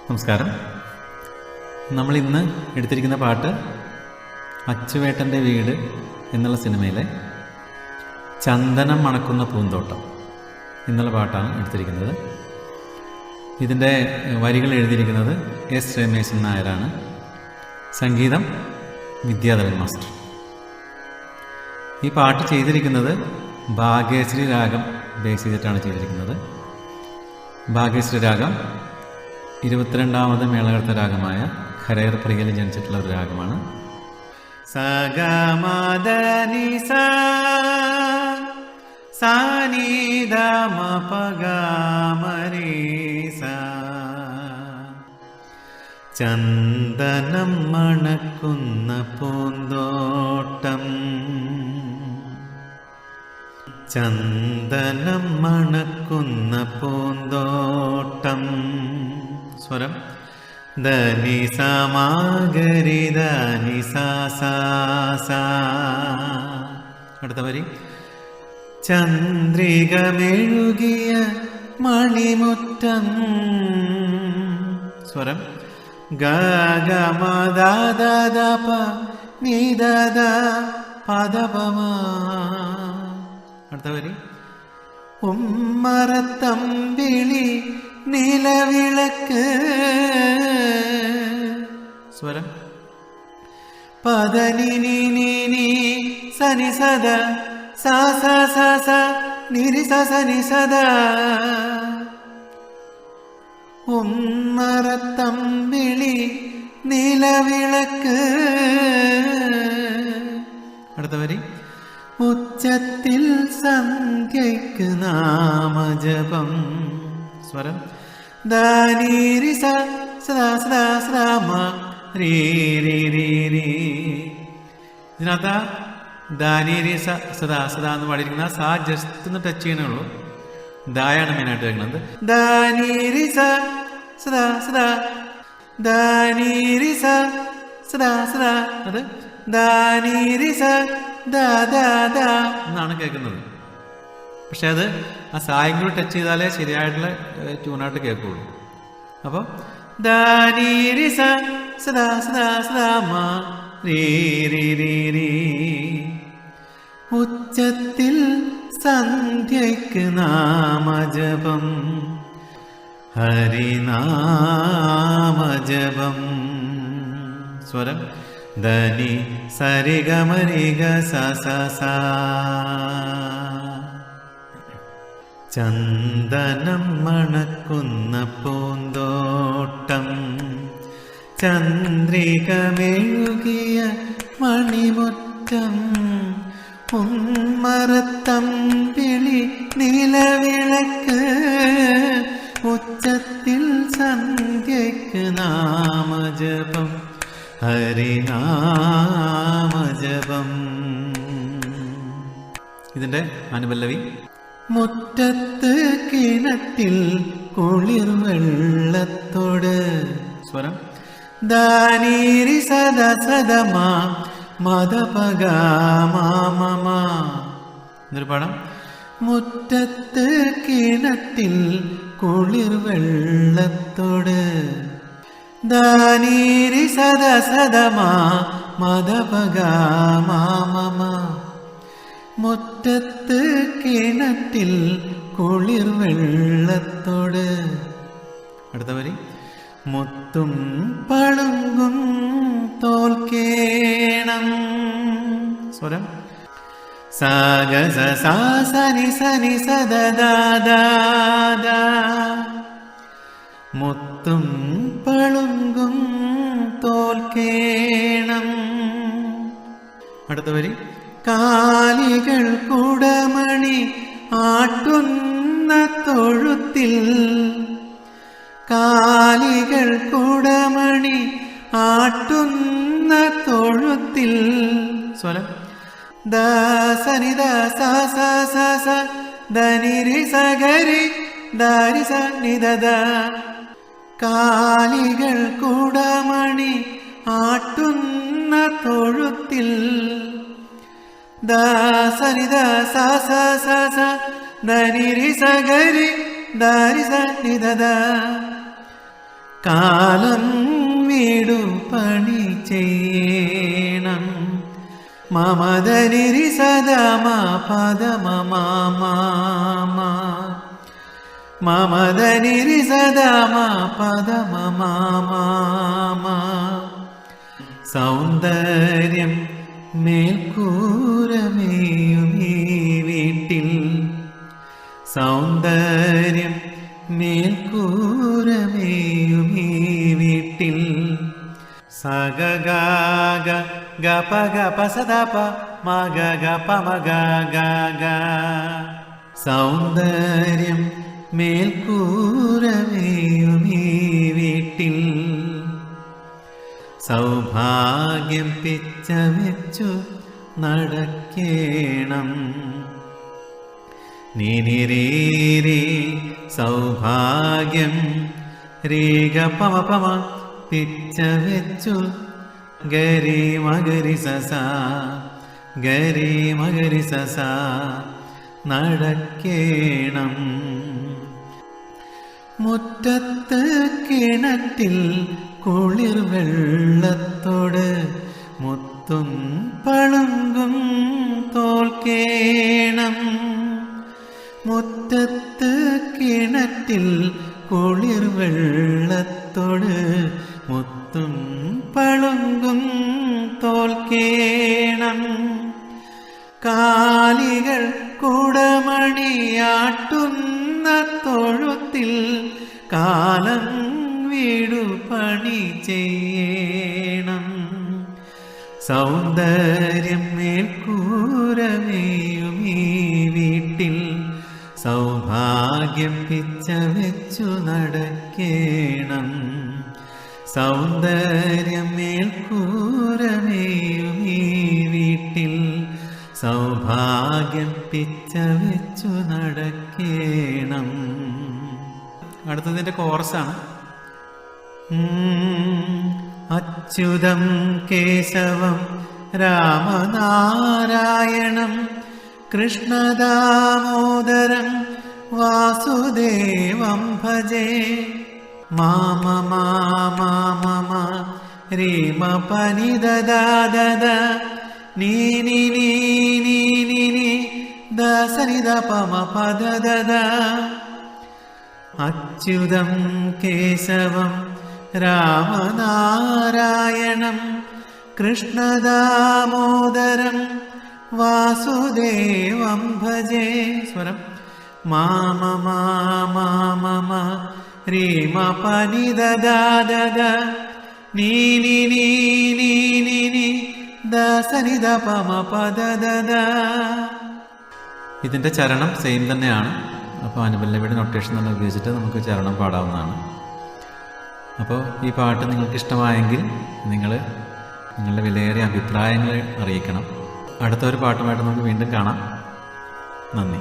നമസ്കാരം. നമ്മളിന്ന് എടുത്തിരിക്കുന്ന പാട്ട് അച്ചുവേട്ടൻ്റെ വീട് എന്നുള്ള സിനിമയിലെ ചന്ദനം മണക്കുന്ന പൂന്തോട്ടം എന്നുള്ള പാട്ടാണ് എടുത്തിരിക്കുന്നത്. ഇതിൻ്റെ വരികൾ എഴുതിയിരിക്കുന്നത് എസ് രമേശൻ നായരാണ്. സംഗീതം വിദ്യാധരൻ മാസ്റ്റർ. ഈ പാട്ട് ചെയ്തിരിക്കുന്നത് ഭാഗ്യശ്രീ രാഗം ബേസ് ചെയ്തിട്ടാണ് ചെയ്തിരിക്കുന്നത്. ഭാഗ്യശ്രീ രാഗം 22ാമത് മേളകർത്ത രാഗമായ ഖരേർ പ്രിയയിൽ ജനിച്ചിട്ടുള്ള ഒരു രാഗമാണ്. ചന്ദനം മണക്കുന്ന പൂന്തോട്ടം, ചന്ദനം മണക്കുന്ന പൂന്തോട്ടം. സ്വരം ധനി സമാഗരി ധനി സാ. അടുത്ത വരി ചന്ദ്രിക മെഴുകിയ മണിമുറ്റം. സ്വരം ഗമദാദപ നിദദ പദപമ. അടുത്ത വരി ഉമ്മറത്തമ്പിളി നിലവിളക്ക്. സ്വരം പദനി സനി സദ സ നിരി സനി സദ. ഉമ്മറത്തമ്പിളി നിലവിളക്ക്. അടുത്ത വരി ഉച്ചത്തിൽ സന്ധ്യയ്ക്ക് നാമജപം. സ്വരം ദാനീരി സദാ സദാ സദാമ രീ രീ രീ രീ. ഇതിനകത്ത് ദാനീരി സദാ സദാ എന്ന് പാടിയിരിക്കുന്ന സാ ജസ്റ്റ് ഒന്ന് ടച്ച് ചെയ്യണുള്ളൂ. ദായാണ് മെയിനായിട്ട് കേൾക്കുന്നത്. ദാനീരി സദാ സദാ ദാനീരി സദാ സദാ. അത് ദാനീരി എന്നാണ് കേൾക്കുന്നത്. പക്ഷെ അത് ആ സായും കൂടി ടച്ച് ചെയ്താലേ ശരിയായിട്ടുള്ള ട്യൂണായിട്ട് കേൾക്കുള്ളൂ. അപ്പോൾ ദാനീരി സദാ സദാ സദാമ രീ രീ രീ രീ. ഉച്ചത്തിൽ സന്ധ്യയ്ക്ക് നാമജപം, ഹരിനാമജപം. സ്വരം ധനി സരിഗമരിഗ സ. ചന്ദനം മണക്കുന്ന പൂന്തോട്ടം, ചന്ദ്രിക മെഴുകിയ മണിമുറ്റം. ഉമ്മറത്തമ്പിളി നിലവിളക്ക്. ഉച്ചത്തിൽ സന്ധ്യയ്ക്ക് നാമജപം, ഹരിനാമജപം. ഇതിന്റെ അനുപല്ലവി മുറ്റത്ത് കിണറ്റിൽ കുളിർ വെള്ളത്തോട്. സ്വരം ദാനീരി സദ സദമാ മദപഗാമമ. എന്നൊരു പാഠം. മുറ്റത്ത് കിണറ്റിൽ കുളിർ വെള്ളത്തോട്. ദാനീരി സദ സദമാ മദപഗാമമ. മുറ്റത്ത് കിണറ്റിൽ കുളിർ വെള്ളത്തോട്. അടുത്ത വരി മുത്തും പളുങ്കും തോൽക്കേണം. സ്വരം സാഗ സനി സനി സദദാദാ. മുത്തും പളുങ്കും തോൽക്കേണം. അടുത്ത വരി കാലികൾ കുടമണി ആട്ടുന്ന തൊഴുത്തിൽ. കാലികൾ കുടമണി ആട്ടുന്ന തൊഴുത്തിൽ. സ്വരം ദാസനി ദാസ ധനിരി സഗരി ദാരി സനിദദ. കാലികൾ കുടമണി ആട്ടുന്ന തൊഴുത്തിൽ. ദാസനി ദാസ ധനിരി സഗരി ദാരി സനിദദ. കാലം വീടു പണി ചെയ്യണം. മമദനിരി സദമ പദമ മാമ മമദനിരി സദമ പദമ മാമ. സൗന്ദര്യം മേൽക്കൂരമേയും ഈ വീട്ടിൽ, സൗന്ദര്യം മേൽക്കൂരമേയും ഈ വീട്ടിൽ. സഗഗ ഗപ ഗപ സദപ മഗ ഗപ മഗ ഗ. സൗന്ദര്യം മേൽക്കൂരമേയും ഈ വീട്ടിൽ. സൗഭാഗ്യം പിച്ച വെച്ചു നടക്കേണം. നിനിരീരി സൗഭാഗ്യം രീഗ പമ പമ പിച്ച വെച്ചു ഗരി മഗരി സസ ഗരി മഗരി സസ നടക്കേണം. മുറ്റത്ത് കിണറ്റിൽ കുളിർ വെള്ളത്തോട് മുത്തും പളുങ്കും തോൽക്കേണം. മുറ്റത്ത് കിണറ്റിൽ കുളിർ വെള്ളത്തോട് മുത്തും പളുങ്കും തോൽക്കേണം. കാലികൾ കുടമണിയാട്ടുന്ന തൊഴുത്തിൽ കാലം വീടു പണി ചെയ്യണം. സൗന്ദര്യം മേൽക്കൂരമേയും ഈ വീട്ടിൽ. സൗഭാഗ്യം പിച്ച വെച്ചു നടക്കേണം. സൗന്ദര്യം മേൽക്കൂരമേയും ഈ വീട്ടിൽ. സൗഭാഗ്യം പിച്ച വെച്ചു നടക്കേണം. അടുത്തതിൻ്റെ കോറസാണ്. അച്യുതം കേശവം രാമനാരായണം കൃഷ്ണദാമോദരം വാസുദേവം ഭജേ. മാമ മാമ മമ രീമ പനി ദദ നീ നീ നീ നീ നീ നീ ദസനിദ പമ പദ ദദ. അച്യുതം കേശവം രാമനാരായണം കൃഷ്ണദാമോദരം വാസുദേവം ഭജേ. സ്വരം മാമ മാമ മമ രീമ പനി ദദ നീ നീ നീ നീ നീ നീ ദസനിദ പമ പദ ദദ. ഇതിൻ്റെ ചരണം സെയിം തന്നെയാണ്. അപ്പോൾ അനുപല്ലവിയുടെ നൊട്ടേഷൻ തന്നെ ഉപയോഗിച്ചിട്ട് നമുക്ക് ചരണം പാടാവുന്നതാണ്. അപ്പോൾ ഈ പാട്ട് നിങ്ങൾക്ക് ഇഷ്ടമായെങ്കിൽ നിങ്ങൾ നിങ്ങളുടെ വിലയേറിയ അഭിപ്രായങ്ങൾ അറിയിക്കണം. അടുത്ത ഒരു പാട്ടുമായിട്ട് നമുക്ക് വീണ്ടും കാണാം. നന്ദി.